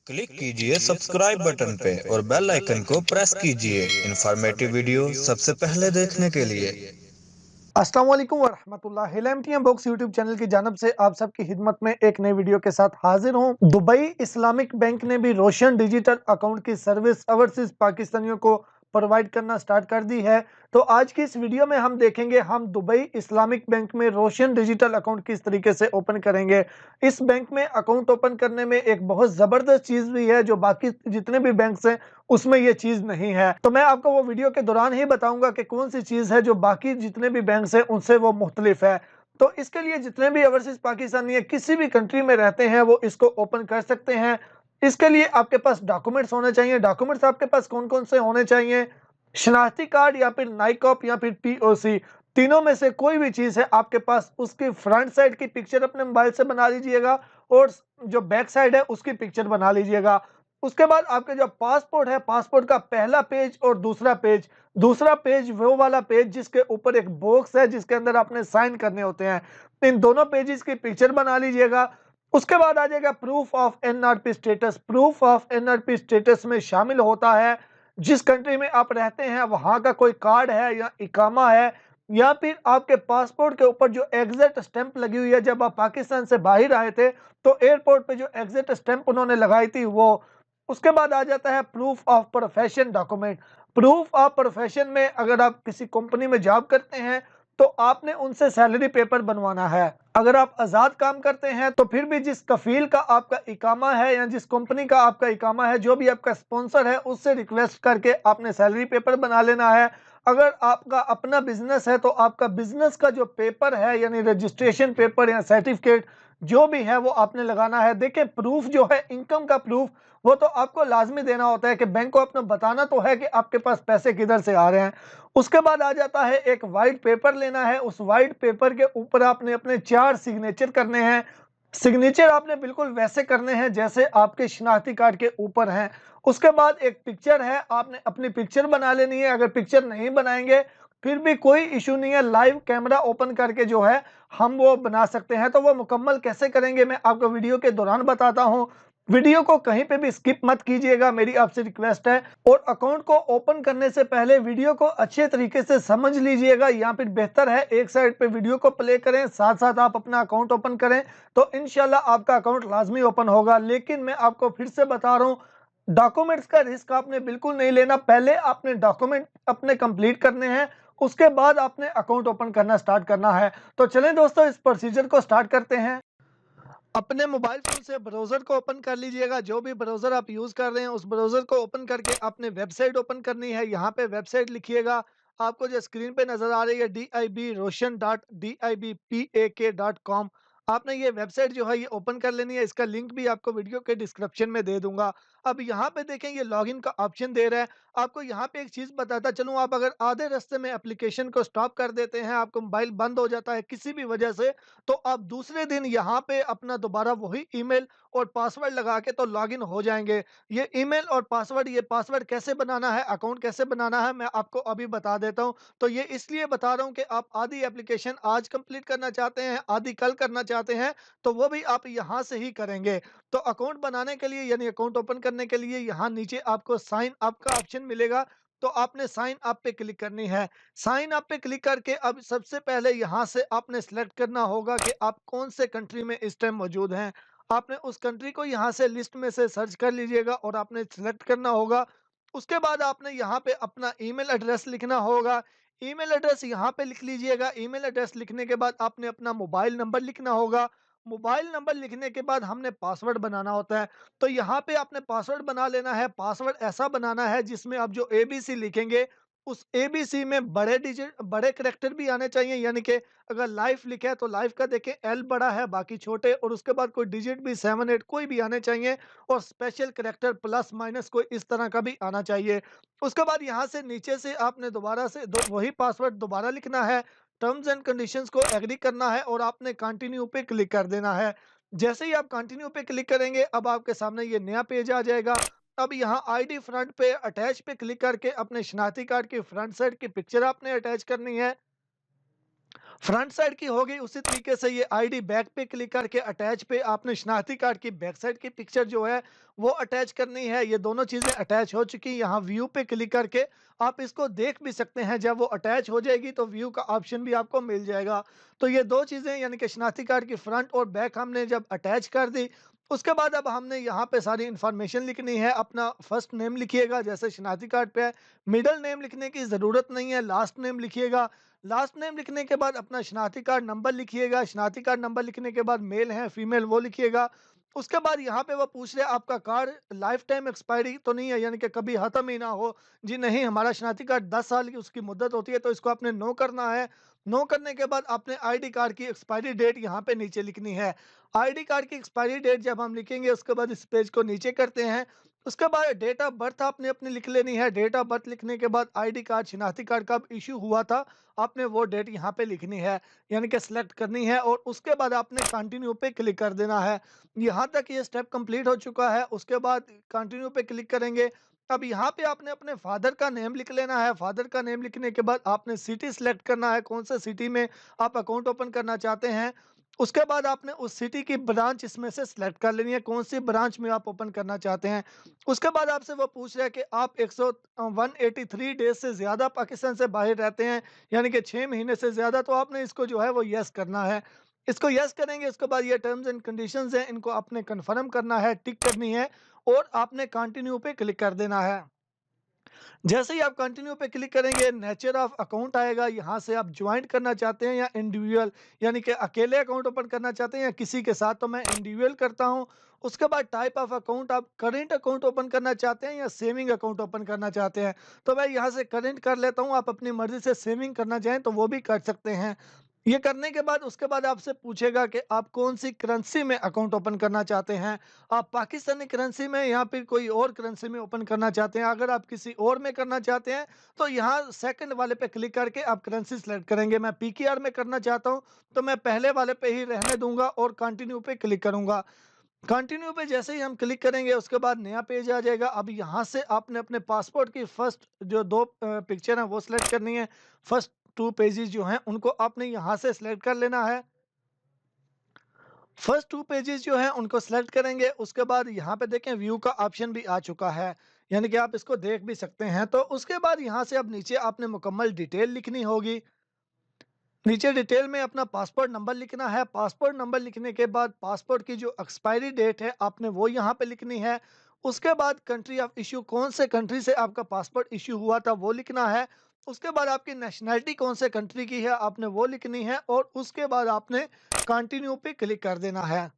Click कीजिए subscribe button पे और बेल आइकन को प्रेस कीजिए इंफॉर्मेटिव वीडियो सबसे पहले देखने के लिए। अस्सलाम वालेकुम वरहमतुल्लाह। हिलमटियम बॉक्स यूट्यूब चैनल की जानब से आप सबकी खिदमत में एक नई वीडियो के साथ हाजिर हूं। दुबई इस्लामिक बैंक ने भी रोशन डिजिटल अकाउंट की सर्विस ओवरसीज पाकिस्तानियों को प्रोवाइड करना स्टार्ट कर दी है। तो आज की इस वीडियो में हम देखेंगे हम दुबई इस्लामिक बैंक में रोशन डिजिटल अकाउंट किस तरीके से ओपन करेंगे। इस बैंक में अकाउंट ओपन करने में एक बहुत ज़बरदस्त चीज़ भी है जो बाकी जितने भी बैंक्स हैं उसमें ये चीज़ नहीं है। तो मैं आपको वो वीडियो के दौरान ही बताऊंगा कि कौन सी चीज़ है जो बाकी जितने भी बैंक्स हैं उनसे वो मुख्तलिफ है। तो इसके लिए जितने भी ओवरसीज पाकिस्तानी है किसी भी कंट्री में रहते हैं वो इसको ओपन कर सकते हैं। इसके लिए आपके पास डॉक्यूमेंट्स होने चाहिए। डॉक्यूमेंट्स आपके पास कौन कौन से होने चाहिए? शनाख्ती कार्ड या फिर नाइकॉप या फिर पीओसी, तीनों में से कोई भी चीज़ है आपके पास, उसकी फ्रंट साइड की पिक्चर अपने मोबाइल से बना लीजिएगा और जो बैक साइड है उसकी पिक्चर बना लीजिएगा। उसके बाद आपके जो पासपोर्ट है, पासपोर्ट का पहला पेज और दूसरा पेज वो वाला पेज जिसके ऊपर एक बॉक्स है जिसके अंदर आपने साइन करने होते हैं, इन दोनों पेजेस की पिक्चर बना लीजिएगा। उसके बाद आ जाएगा proof of NRP status. Proof of NRP status में शामिल होता है जिस कंट्री में आप रहते हैं वहां का कोई कार्ड है या इकामा है या फिर आपके पासपोर्ट के ऊपर जो एग्जिट स्टैंप लगी हुई है। जब आप पाकिस्तान से बाहर आए थे तो एयरपोर्ट पे जो एग्जिट स्टैंप उन्होंने लगाई थी वो। उसके बाद आ जाता है proof of profession document. Proof of profession में अगर आप किसी कंपनी में जॉब करते हैं तो आपने उनसे सैलरी पेपर बनवाना है। अगर आप आज़ाद काम करते हैं तो फिर भी जिस कफील का आपका इकामा है या जिस कंपनी का आपका इकामा है, जो भी आपका स्पॉन्सर है, उससे रिक्वेस्ट करके आपने सैलरी पेपर बना लेना है। अगर आपका अपना बिजनेस है तो आपका बिजनेस का जो पेपर है यानी रजिस्ट्रेशन पेपर या सर्टिफिकेट जो भी है वो आपने लगाना है। देखिए, प्रूफ जो है इनकम का प्रूफ वो तो आपको लाजमी देना होता है कि बैंक को अपना बताना तो है कि आपके पास पैसे किधर से आ रहे हैं। उसके बाद आ जाता है एक वाइट पेपर लेना है। उस वाइट पेपर के ऊपर आपने अपने 4 सिग्नेचर करने हैं। सिग्नेचर आपने बिल्कुल वैसे करने हैं जैसे आपके शनाख्ती कार्ड के ऊपर हैं। उसके बाद एक पिक्चर है, आपने अपनी पिक्चर बना लेनी है। अगर पिक्चर नहीं बनाएंगे फिर भी कोई इशू नहीं है, लाइव कैमरा ओपन करके जो है हम वो बना सकते हैं। तो वो मुकम्मल कैसे करेंगे मैं आपको वीडियो के दौरान बताता हूँ। वीडियो को कहीं पे भी स्किप मत कीजिएगा, मेरी आपसे रिक्वेस्ट है। और अकाउंट को ओपन करने से पहले वीडियो को अच्छे तरीके से समझ लीजिएगा, या फिर बेहतर है एक साइड पे वीडियो को प्ले करें, साथ साथ आप अपना अकाउंट ओपन करें तो इंशाल्लाह आपका अकाउंट लाजमी ओपन होगा। लेकिन मैं आपको फिर से बता रहा हूँ, डॉक्यूमेंट्स का रिस्क आपने बिल्कुल नहीं लेना। पहले आपने डॉक्यूमेंट अपने कंप्लीट करने हैं, उसके बाद आपने अकाउंट ओपन करना स्टार्ट करना है। तो चलें दोस्तों, इस प्रोसीजर को स्टार्ट करते हैं। अपने मोबाइल फोन से ब्राउजर को ओपन कर लीजिएगा। जो भी ब्राउजर आप यूज कर रहे हैं उस ब्राउजर को ओपन करके आपने वेबसाइट ओपन करनी है। यहाँ पे वेबसाइट लिखिएगा, आपको जो स्क्रीन पे नजर आ रही है dibrotion.dibpak.com। आपने ये वेबसाइट जो है ये ओपन कर लेनी है। इसका लिंक भी आपको वीडियो के डिस्क्रिप्शन में दे दूंगा। अब यहाँ पे देखें ये लॉगिन का ऑप्शन दे रहा है। आपको यहाँ पे एक चीज बताता चलूँ, आप अगर आधे रास्ते में एप्लीकेशन को स्टॉप कर देते हैं, आपको मोबाइल बंद हो जाता है किसी भी वजह से, तो आप दूसरे दिन यहाँ पे अपना दोबारा वही ईमेल और पासवर्ड लगा के तो लॉगिन हो जाएंगे। ये ईमेल और पासवर्ड, ये पासवर्ड कैसे बनाना है, अकाउंट कैसे बनाना है, मैं आपको अभी बता देता हूँ। तो ये इसलिए बता रहा हूँ कि आप आधी एप्लीकेशन आज कंप्लीट करना चाहते हैं, आधी कल करना चाहते हैं, तो वो भी आप यहाँ से ही करेंगे। तो अकाउंट बनाने के लिए यानी अकाउंट ओपन करने के लिए यहाँ नीचे आपको साइन अप का ऑप्शन मिलेगा। तो आपने साइन अप पे क्लिक करनी है। साइन अप पे क्लिक करके अब सबसे पहले यहाँ से आपने सेलेक्ट करना होगा कि आप कौन से कंट्री में इस टाइम मौजूद हैं। आपने उस कंट्री को यहाँ से लिस्ट में से सर्च कर लीजिएगा और आपने सेलेक्ट करना होगा। उसके बाद आपने यहाँ पे अपना ईमेल एड्रेस लिखना होगा। ईमेल एड्रेस यहाँ पे लिख लीजिएगा। ईमेल एड्रेस लिखने के बाद आपने अपना मोबाइल नंबर लिखना होगा। मोबाइल नंबर लिखने के बाद हमने पासवर्ड बनाना होता है। तो यहाँ पे आपने पासवर्ड बना लेना है। पासवर्ड ऐसा बनाना है जिसमें आप जो एबीसी लिखेंगे उस एबीसी में बड़े डिजिट बड़े करैक्टर भी आने चाहिए। यानी कि अगर लाइफ लिखा है तो लाइफ का देखें एल बड़ा है बाकी छोटे, और उसके बाद कोई डिजिट भी 7 8 कोई भी आने चाहिए, और स्पेशल करैक्टर प्लस माइनस कोई इस तरह का भी आना चाहिए। उसके बाद यहाँ से नीचे से आपने दोबारा से वही पासवर्ड दोबारा लिखना है। टर्म्स एंड कंडीशंस को एग्री करना है और आपने कंटिन्यू पे क्लिक कर देना है। जैसे ही आप कंटिन्यू पे क्लिक करेंगे अब आपके सामने ये नया पेज आ जाएगा। अब यहाँ आईडी फ्रंट पे अटैच पे क्लिक करके अपने शनाख्ती कार्ड की फ्रंट साइड की पिक्चर आपने अटैच करनी है। फ्रंट साइड की हो गई, उसी तरीके से ये आईडी बैक पे क्लिक करके अटैच पे आपने शनाख्ती कार्ड की बैक साइड की पिक्चर जो है वो अटैच करनी है। ये दोनों चीज़ें अटैच हो चुकी, यहाँ व्यू पे क्लिक करके आप इसको देख भी सकते हैं। जब वो अटैच हो जाएगी तो व्यू का ऑप्शन भी आपको मिल जाएगा। तो ये दो चीज़ें यानी कि शनाख्ती कार्ड की फ्रंट और बैक हमने जब अटैच कर दी, उसके बाद अब हमने यहाँ पे सारी इन्फॉर्मेशन लिखनी है। अपना फर्स्ट नेम लिखिएगा जैसे शनाख्ती कार्ड पे है, मिडल नेम लिखने की ज़रूरत नहीं है, लास्ट नेम लिखिएगा। लास्ट नेम लिखने के बाद अपना शनाख्ती कार्ड नंबर लिखिएगा। शनाख्ती कार्ड नंबर लिखने के बाद मेल है फीमेल वो लिखिएगा। उसके बाद यहाँ पे वो पूछ रहे हैं आपका कार्ड लाइफ टाइम एक्सपायरी तो नहीं है, यानी कि कभी खत्म ही ना हो। जी नहीं, हमारा शनाख्ती कार्ड 10 साल की उसकी मुद्दत होती है, तो इसको आपने नो करना है। नो करने के बाद आपने आईडी कार्ड की एक्सपायरी डेट यहाँ पे नीचे लिखनी है। आईडी कार्ड की एक्सपायरी डेट जब हम लिखेंगे उसके बाद इस पेज को नीचे करते हैं। उसके बाद डेट ऑफ बर्थ आपने अपनी लिख लेनी है। डेट ऑफ बर्थ लिखने के बाद आईडी कार्ड शनाख्ती कार्ड कब इशू हुआ था आपने वो डेट यहाँ पे लिखनी है, यानी कि सिलेक्ट करनी है। और उसके बाद आपने कंटिन्यू पे क्लिक कर देना है। यहाँ तक ये स्टेप कंप्लीट हो चुका है। उसके बाद कंटिन्यू पे क्लिक करेंगे। अब यहाँ पे आपने अपने फादर का नेम लिख लेना है। फादर का नेम लिखने के बाद आपने सिटी सिलेक्ट करना है, कौन सा सिटी में आप अकाउंट ओपन करना चाहते हैं। उसके बाद आपने उस सिटी की ब्रांच इसमें से सिलेक्ट कर लेनी है, कौन सी ब्रांच में आप ओपन करना चाहते हैं। उसके बाद आपसे वो पूछ रहा है कि आप 183 डेज से ज़्यादा पाकिस्तान से बाहर रहते हैं, यानी कि 6 महीने से ज़्यादा, तो आपने इसको जो है वो यस करना है। इसको यस करेंगे, उसके बाद ये टर्म्स एंड कंडीशंस हैं, इनको आपने कन्फर्म करना है, टिक करनी है और आपने कंटिन्यू पे क्लिक कर देना है। जैसे ही आप कंटिन्यू पे क्लिक करेंगे नेचर ऑफ अकाउंट आएगा। यहाँ से आप ज्वाइंट करना चाहते हैं या इंडिविजुअल, यानी कि अकेले अकाउंट ओपन करना चाहते हैं या किसी के साथ, तो मैं इंडिविजुअल करता हूँ। उसके बाद टाइप ऑफ अकाउंट आप करेंट अकाउंट ओपन करना चाहते हैं या सेविंग अकाउंट ओपन करना चाहते हैं, तो मैं यहाँ से करेंट कर लेता हूँ। आप अपनी मर्जी से सेविंग करना चाहें तो वो भी कर सकते हैं। ये करने के बाद उसके बाद आपसे पूछेगा कि आप कौन सी करेंसी में अकाउंट ओपन करना चाहते हैं। आप पाकिस्तानी करेंसी में या फिर कोई और करेंसी में ओपन करना चाहते हैं। अगर आप किसी और में करना चाहते हैं तो यहाँ सेकंड वाले पे क्लिक करके आप करेंसी सेलेक्ट करेंगे। मैं पीकेआर में करना चाहता हूँ तो मैं पहले वाले पे ही रहने दूंगा और कंटिन्यू पे क्लिक करूंगा। कंटिन्यू पे जैसे ही हम क्लिक करेंगे उसके बाद नया पेज आ जाएगा। अब यहाँ से आपने अपने पासपोर्ट की फर्स्ट जो दो पिक्चर हैं वो सिलेक्ट करनी है। फर्स्ट 2 पेजेस जो हैं उनको आपने यहाँ से सिलेक्ट कर लेना है। फर्स्ट 2 पेजेस जो हैं उनको सेलेक्ट करेंगे। उसके बाद यहाँ पे देखें व्यू का ऑप्शन भी आ चुका है, यानी कि आप इसको देख भी सकते हैं। तो उसके बाद यहाँ से अब नीचे आपने मुकम्मल डिटेल लिखनी होगी। नीचे डिटेल में अपना पासपोर्ट नंबर लिखना है। पासपोर्ट नंबर लिखने के बाद पासपोर्ट की जो एक्सपायरी डेट है आपने वो यहाँ पे लिखनी है। उसके बाद कंट्री ऑफ इशू, कौन से कंट्री से आपका पासपोर्ट इशू हुआ था वो लिखना है। उसके बाद आपकी नेशनैलिटी कौन से कंट्री की है आपने वो लिखनी है और उसके बाद आपने कंटिन्यू पे क्लिक कर देना है।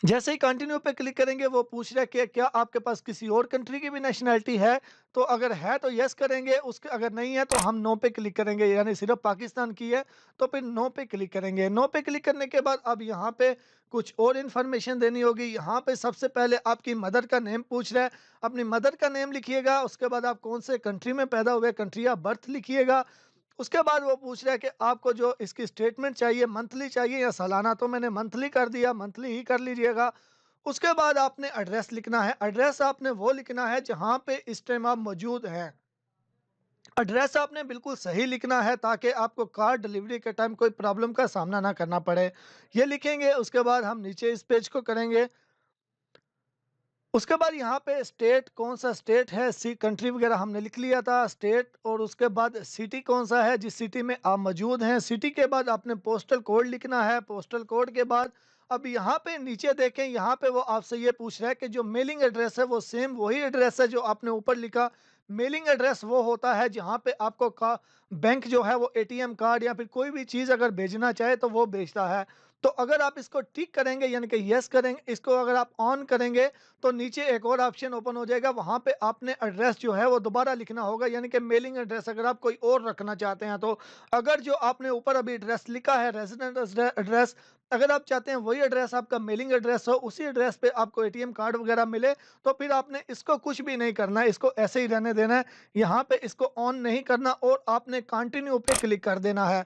जैसे ही कंटिन्यू पे क्लिक करेंगे वो पूछ रहा है कि क्या आपके पास किसी और कंट्री की भी नेशनैलिटी है, तो अगर है तो यस करेंगे। उसके अगर नहीं है तो हम नो पे क्लिक करेंगे, यानी सिर्फ पाकिस्तान की है तो फिर नो पे क्लिक करेंगे। नो पे क्लिक करने के बाद अब यहाँ पे कुछ और इन्फॉर्मेशन देनी होगी। यहाँ पे सबसे पहले आपकी मदर का नेम पूछ रहा है, अपनी मदर का नेम लिखिएगा। उसके बाद आप कौन से कंट्री में पैदा हुए, कंट्री ऑफ बर्थ लिखिएगा। उसके बाद वो पूछ रहा है कि आपको जो इसकी स्टेटमेंट चाहिए मंथली चाहिए या सालाना, तो मैंने मंथली कर दिया, मंथली ही कर लीजिएगा। उसके बाद आपने एड्रेस लिखना है। एड्रेस आपने वो लिखना है जहाँ पे इस टाइम आप मौजूद हैं। एड्रेस आपने बिल्कुल सही लिखना है ताकि आपको कार डिलीवरी के टाइम कोई प्रॉब्लम का सामना ना करना पड़े। ये लिखेंगे। उसके बाद हम नीचे इस पेज को करेंगे। उसके बाद यहाँ पे स्टेट, कौन सा स्टेट है, सी कंट्री वगैरह हमने लिख लिया था स्टेट। और उसके बाद सिटी कौन सा है जिस सिटी में आप मौजूद हैं। सिटी के बाद आपने पोस्टल कोड लिखना है। पोस्टल कोड के बाद अब यहाँ पे नीचे देखें, यहाँ पे वो आपसे ये पूछ रहा है कि जो मेलिंग एड्रेस है वो सेम वही एड्रेस है जो आपने ऊपर लिखा। मेलिंग एड्रेस वो होता है जहाँ पे आपको का बैंक जो है वो एटीएम कार्ड या फिर कोई भी चीज़ अगर भेजना चाहे तो वो भेजता है। तो अगर आप इसको टिक करेंगे यानी कि यस करेंगे, इसको अगर आप ऑन करेंगे तो नीचे एक और ऑप्शन ओपन हो जाएगा। वहाँ पे आपने एड्रेस जो है वो दोबारा लिखना होगा, यानी कि मेलिंग एड्रेस अगर आप कोई और रखना चाहते हैं तो। अगर जो आपने ऊपर अभी एड्रेस लिखा है रेजिडेंट एड्रेस, अगर आप चाहते हैं वही एड्रेस आपका मेलिंग एड्रेस हो, उसी एड्रेस पे आपको एटीएम कार्ड वगैरह मिले, तो फिर आपने इसको कुछ भी नहीं करना है, इसको ऐसे ही रहने देना है। यहाँ पे इसको ऑन नहीं करना और आपने कंटिन्यू पे क्लिक कर देना है।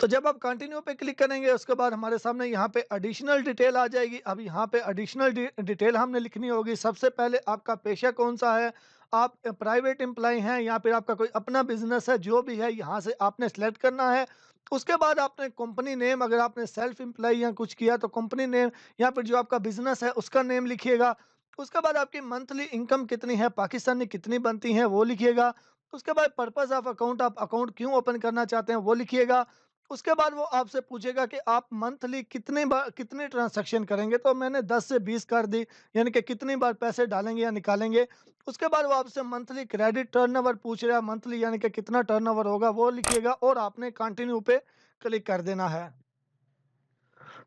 तो जब आप कंटिन्यू पे क्लिक करेंगे उसके बाद हमारे सामने यहाँ पे एडिशनल डिटेल आ जाएगी। अब यहाँ पे एडिशनल डिटेल हमने लिखनी होगी। सबसे पहले आपका पेशा कौन सा है, आप प्राइवेट एम्प्लॉय हैं या फिर आपका कोई अपना बिजनेस है, जो भी है यहाँ से आपने सेलेक्ट करना है। उसके बाद आपने कंपनी नेम, अगर आपने सेल्फ एम्प्लॉय या कुछ किया तो कंपनी नेम या फिर जो आपका बिजनेस है उसका नेम लिखिएगा। उसके बाद आपकी मंथली इनकम कितनी है, पाकिस्तानी कितनी बनती है, वो लिखिएगा। उसके बाद पर्पस ऑफ अकाउंट, आप अकाउंट क्यों ओपन करना चाहते हैं वो लिखिएगा। उसके बाद वो आपसे पूछेगा कि आप मंथली कितने बार कितने ट्रांजैक्शन करेंगे, तो मैंने 10 से 20 कर दी, यानी कि कितनी बार पैसे डालेंगे या निकालेंगे। उसके बाद वो आपसे मंथली क्रेडिट टर्नओवर पूछ रहा है, मंथली यानी कि कितना टर्नओवर होगा वो लिखिएगा और आपने कंटिन्यू पे क्लिक कर देना है।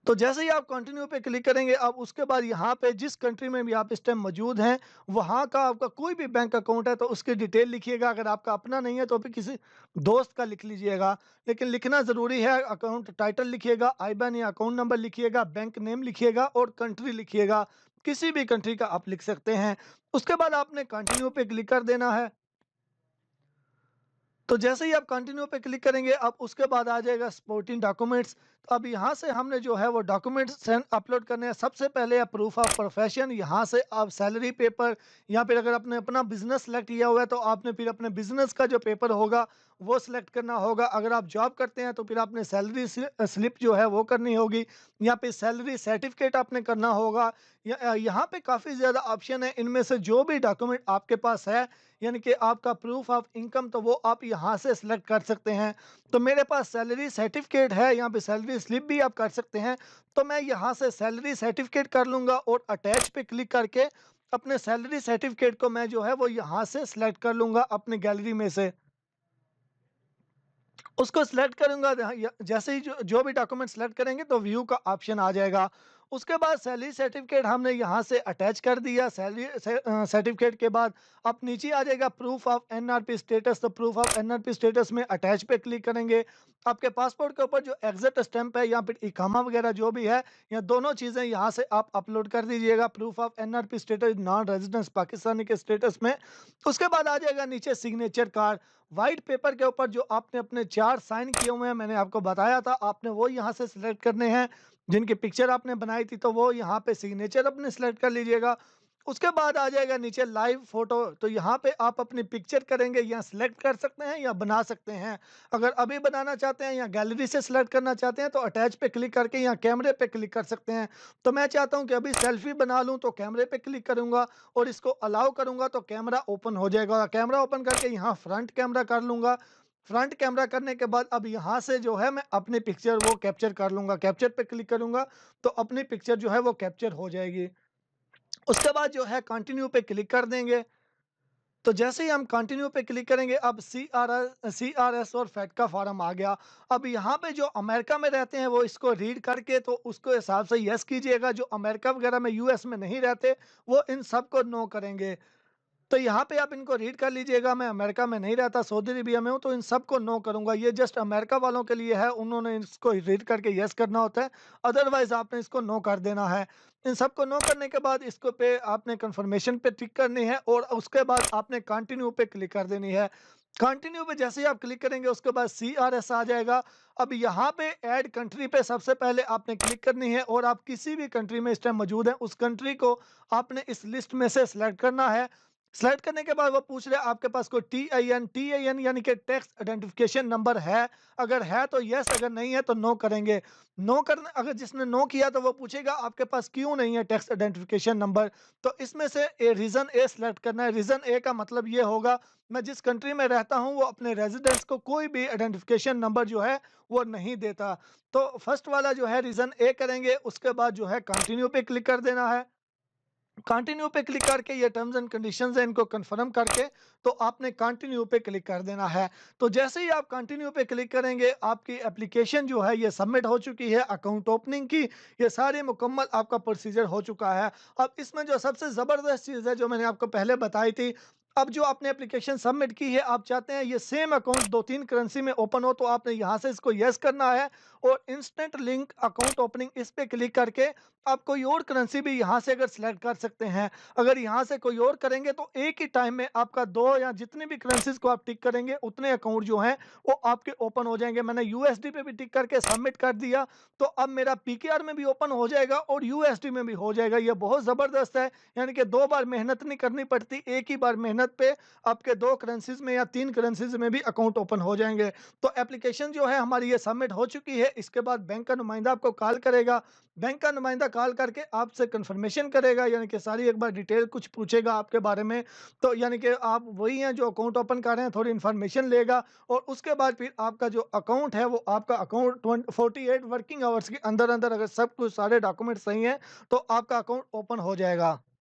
तो जैसे ही आप कंटिन्यू पे क्लिक करेंगे, अब उसके बाद यहाँ पे जिस कंट्री में भी आप इस टाइम मौजूद हैं, वहाँ का आपका कोई भी बैंक अकाउंट है तो उसकी डिटेल लिखिएगा। अगर आपका अपना नहीं है तो भी किसी दोस्त का लिख लीजिएगा, लेकिन लिखना ज़रूरी है। अकाउंट टाइटल लिखिएगा, आईबैन या अकाउंट नंबर लिखिएगा, बैंक नेम लिखिएगा और कंट्री लिखिएगा। किसी भी कंट्री का आप लिख सकते हैं। उसके बाद आपने कंटिन्यू पे क्लिक कर देना है। तो जैसे ही आप कंटिन्यू पे क्लिक करेंगे, अब उसके बाद आ जाएगा सपोर्टिंग डॉक्यूमेंट्स। तो अब यहाँ से हमने जो है वो डॉक्यूमेंट्स अपलोड करने हैं। सबसे पहले आप प्रूफ ऑफ प्रोफेशन, यहाँ से आप सैलरी पेपर या फिर अगर आपने अपना बिजनेस सेलेक्ट किया हुआ है तो आपने फिर अपने बिजनेस का जो पेपर होगा वो सिलेक्ट करना होगा। अगर आप जॉब करते हैं तो फिर आपने सैलरी स्लिप जो है वो करनी होगी या फिर सैलरी सर्टिफिकेट आपने करना होगा। यहाँ पे काफ़ी ज़्यादा ऑप्शन है, इनमें से जो भी डॉक्यूमेंट आपके पास है, यानी कि आपका प्रूफ ऑफ इनकम, तो वो आप यहाँ से सिलेक्ट कर सकते हैं। तो मेरे पास सैलरी सर्टिफिकेट है, यहाँ पे सैलरी स्लिप भी आप कर सकते हैं। तो मैं यहाँ से सैलरी सर्टिफिकेट कर लूँगा और अटैच पे क्लिक करके अपने सैलरी सर्टिफिकेट को मैं जो है वो यहाँ से सिलेक्ट कर लूँगा अपनी गैलरी में से। उसको सिलेक्ट करूँगा, जैसे ही जो भी डॉक्यूमेंट सेलेक्ट करेंगे तो व्यू का ऑप्शन आ जाएगा। उसके बाद सैलरी सर्टिफिकेट हमने यहाँ से अटैच कर दिया। सैलरी सर्टिफिकेट के बाद अब नीचे आ जाएगा प्रूफ ऑफ एनआरपी स्टेटस। तो प्रूफ ऑफ एनआरपी स्टेटस में अटैच पे क्लिक करेंगे। आपके पासपोर्ट के ऊपर जो एग्जिट स्टैंप है या फिर इकामा वगैरह जो भी है, या दोनों चीज़ें यहाँ से आप अपलोड कर दीजिएगा। Proof of NRP status, non residence Pakistani के स्टेटस में। उसके बाद आ जाएगा नीचे सिग्नेचर कार्ड। व्हाइट पेपर के ऊपर जो आपने अपने 4 साइन किए हुए हैं, मैंने आपको बताया था, आपने वो यहाँ से सिलेक्ट करने हैं। जिनकी पिक्चर आपने बनाई थी तो वो यहाँ पे सिग्नेचर अपने सिलेक्ट कर लीजिएगा। उसके बाद आ जाएगा नीचे लाइव फोटो। तो यहाँ पे आप अपनी पिक्चर करेंगे, या सिलेक्ट कर सकते हैं या बना सकते हैं। अगर अभी बनाना चाहते हैं या गैलरी से सिलेक्ट करना चाहते हैं तो अटैच पे क्लिक करके या कैमरे पे क्लिक कर सकते हैं। तो मैं चाहता हूँ कि अभी सेल्फी बना लूँ, तो कैमरे पे क्लिक करूँगा और इसको अलाउ करूँगा तो कैमरा ओपन हो जाएगा। कैमरा ओपन करके यहाँ फ्रंट कैमरा कर लूँगा। फ्रंट कैमरा करने के बाद अब यहाँ से जो है मैं अपनी पिक्चर वो कैप्चर कर लूँगा। कैप्चर पे क्लिक करूँगा तो अपनी पिक्चर जो है वो कैप्चर हो जाएगी। उसके बाद जो है कंटिन्यू पे क्लिक कर देंगे। तो जैसे ही हम कंटिन्यू पे क्लिक करेंगे, अब सीआरएस और फैट का फॉर्म आ गया। अब यहाँ पे जो अमेरिका में रहते हैं वो इसको रीड करके तो उसको हिसाब से यस कीजिएगा। जो अमेरिका वगैरह में, यूएस में नहीं रहते, वो इन सब को नो करेंगे। तो यहाँ पे आप इनको रीड कर लीजिएगा। मैं अमेरिका में नहीं रहता, सऊदी अरेबिया में हूँ, तो इन सबको नो करूँगा। ये जस्ट अमेरिका वालों के लिए है, उन्होंने इसको रीड करके यस करना होता है, अदरवाइज आपने इसको नो कर देना है। इन सबको नो करने के बाद इसको पे आपने कंफर्मेशन पे टिक करनी है और उसके बाद आपने कंटिन्यू पे क्लिक कर देनी है। कंटिन्यू पे जैसे ही आप क्लिक करेंगे उसके बाद सीआरएस आ जाएगा। अब यहाँ पे ऐड कंट्री पे सबसे पहले आपने क्लिक करनी है और आप किसी भी कंट्री में इस टाइम मौजूद हैं, उस कंट्री को आपने इस लिस्ट में से सिलेक्ट करना है। सेलेक्ट करने के बाद वो पूछ रहे हैं आपके पास कोई टीआईएन यानी कि टैक्स आइडेंटिफिकेशन नंबर है। अगर है तो यस, अगर नहीं है तो नो करेंगे। नो करने, अगर जिसने नो किया तो वो पूछेगा आपके पास क्यों नहीं है टैक्स आइडेंटिफिकेशन नंबर। तो इसमें से रीजन ए सिलेक्ट करना है। रीजन ए का मतलब ये होगा, मैं जिस कंट्री में रहता हूँ वो अपने रेजिडेंस को कोई भी आइडेंटिफिकेशन नंबर जो है वो नहीं देता। तो फर्स्ट वाला जो है रीजन ए करेंगे। उसके बाद जो है कंटिन्यू पे क्लिक कर देना है। कंटिन्यू पे क्लिक करके ये टर्म्स एंड कंडीशंस है, इनको कंफर्म करके तो आपने कंटिन्यू पे क्लिक कर देना है। तो जैसे ही आप कंटिन्यू पे क्लिक करेंगे, आपकी एप्लीकेशन जो है ये सबमिट हो चुकी है। अकाउंट ओपनिंग की ये सारी मुकम्मल आपका प्रोसीजर हो चुका है। अब इसमें जो सबसे ज़बरदस्त चीज़ है जो मैंने आपको पहले बताई थी, अब जो आपने एप्लीकेशन सबमिट की है, आप चाहते हैं ये सेम अकाउंट 2-3 करेंसी में ओपन हो, तो आपने यहाँ से इसको यस करना है और इंस्टेंट लिंक अकाउंट ओपनिंग इस पे क्लिक करके आप कोई और करेंसी भी यहाँ से अगर सिलेक्ट कर सकते हैं। अगर यहाँ से कोई और करेंगे तो एक ही टाइम में आपका 2 या जितनी भी करेंसीज को आप टिक करेंगे उतने अकाउंट जो हैं वो आपके ओपन हो जाएंगे। मैंने यूएसडी पे भी टिक करके सबमिट कर दिया, तो अब मेरा पीकेआर में भी ओपन हो जाएगा और यूएसडी में भी हो जाएगा। ये बहुत ज़बरदस्त है, यानी कि 2 बार मेहनत नहीं करनी पड़ती, एक ही बार मेहनत मिनट पे आपके 2 करेंसीज़ में या 3 करेंसीज़ में भी अकाउंट ओपन हो जाएँगे। तो एप्लीकेशन जो है हमारी ये सबमिट हो चुकी है। इसके बाद बैंक का नुमाइंदा आपको कॉल करेगा। बैंक का नुमाइंदा कॉल करके आपसे कन्फर्मेशन करेगा, यानी कि सारी एक बार डिटेल कुछ पूछेगा आपके बारे में। तो यानी कि आप वही हैं जो अकाउंट ओपन कर रहे हैं, थोड़ी इन्फॉर्मेशन लेगा और उसके बाद फिर आपका जो अकाउंट है वो आपका अकाउंट 48 वर्किंग आवर्स के अंदर-अंदर, अगर सब कुछ सारे डॉक्यूमेंट सही हैं, तो आपका अकाउंट ओपन हो जाएगा।